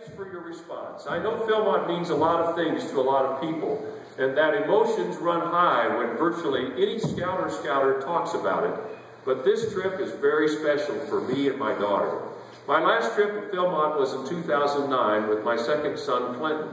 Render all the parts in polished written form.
Thanks for your response. I know Philmont means a lot of things to a lot of people, and that emotions run high when virtually any scout or scouter talks about it, but this trip is very special for me and my daughter. My last trip to Philmont was in 2009 with my second son, Clinton.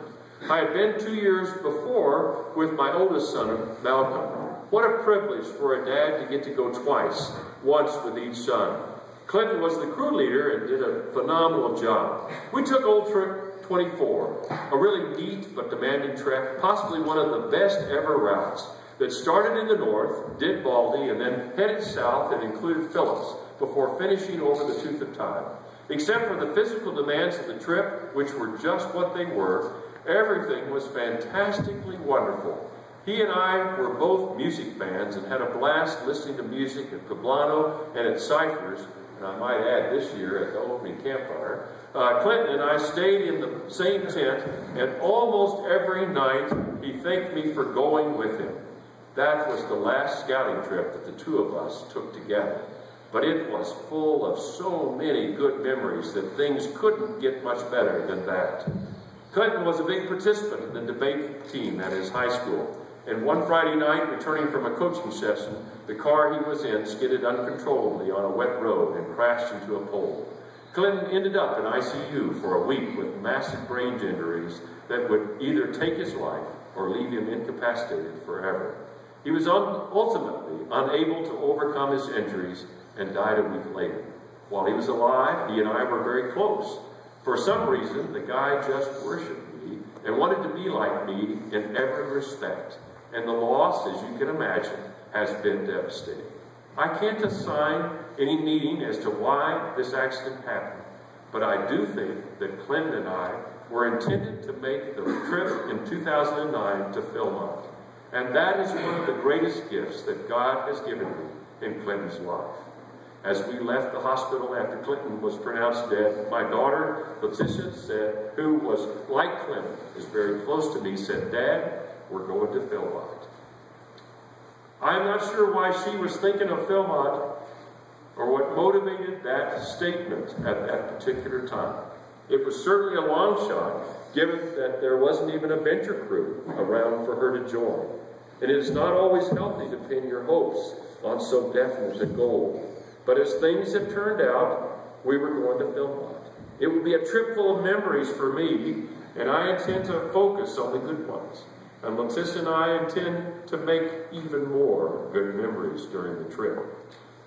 I had been 2 years before with my oldest son, Malcolm. What a privilege for a dad to get to go twice, once with each son. Clinton was the crew leader and did a phenomenal job. We took Old Trip 24, a really neat but demanding trek, possibly one of the best ever routes, that started in the north, did Baldy, and then headed south and included Phillips before finishing over the Tooth of Time. Except for the physical demands of the trip, which were just what they were, everything was fantastically wonderful. He and I were both music fans and had a blast listening to music at Poblano and at Cyphers, and I might add this year at the opening campfire. Clinton and I stayed in the same tent, and almost every night he thanked me for going with him. That was the last scouting trip that the two of us took together. But it was full of so many good memories that things couldn't get much better than that. Clinton was a big participant in the debate team at his high school. And one Friday night, returning from a coaching session, the car he was in skidded uncontrollably on a wet road and crashed into a pole. Clinton ended up in ICU for a week with massive brain injuries that would either take his life or leave him incapacitated forever. He was ultimately unable to overcome his injuries and died a week later. While he was alive, he and I were very close. For some reason, the guy just worshipped me and wanted to be like me in every respect. And the loss, as you can imagine, has been devastating. I can't assign any meaning as to why this accident happened, but I do think that Clinton and I were intended to make the trip in 2009 to Philmont. And that is one of the greatest gifts that God has given me in Clinton's life. As we left the hospital after Clinton was pronounced dead, my daughter, Letitia, said, who was like Clinton, is very close to me, said, "Dad, we're going to Philmont." I'm not sure why she was thinking of Philmont or what motivated that statement at that particular time. It was certainly a long shot, given that there wasn't even a venture crew around for her to join. And it is not always healthy to pin your hopes on so definite a goal. But as things have turned out, we were going to Philmont. It will be a trip full of memories for me, and I intend to focus on the good ones. And Letitia and I intend to make even more good memories during the trip.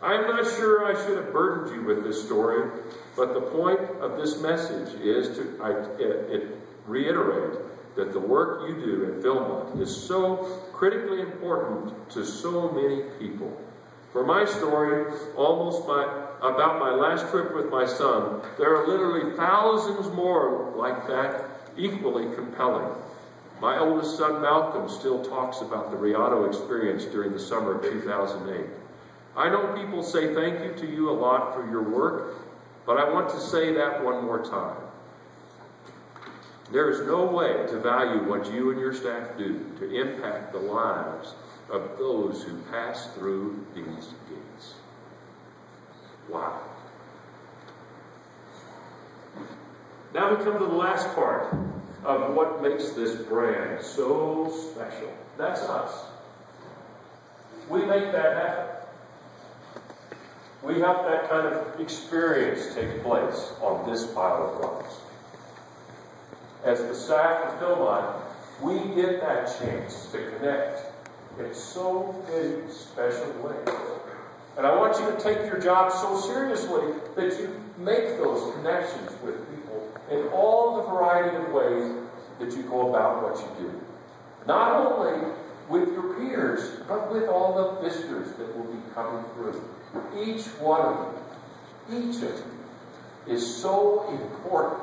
I'm not sure I should have burdened you with this story, but the point of this message is to reiterate that the work you do at Philmont is so critically important to so many people. For my story, about my last trip with my son, there are literally thousands more like that, equally compelling. My oldest son, Malcolm, still talks about the Rialto experience during the summer of 2008. I know people say thank you to you a lot for your work, but I want to say that one more time. There is no way to value what you and your staff do to impact the lives of those who pass through these gates. Wow. Now we come to the last part of what makes this brand so special. That's us. We make that happen. We help that kind of experience take place on this pile of rocks. As the staff of Philmont, we get that chance to connect in so many special ways. And I want you to take your job so seriously that you make those connections with people in all the variety of ways that you go about what you do. Not only with your peers, but with all the visitors that will be coming through. Each one of you, each of you, is so important.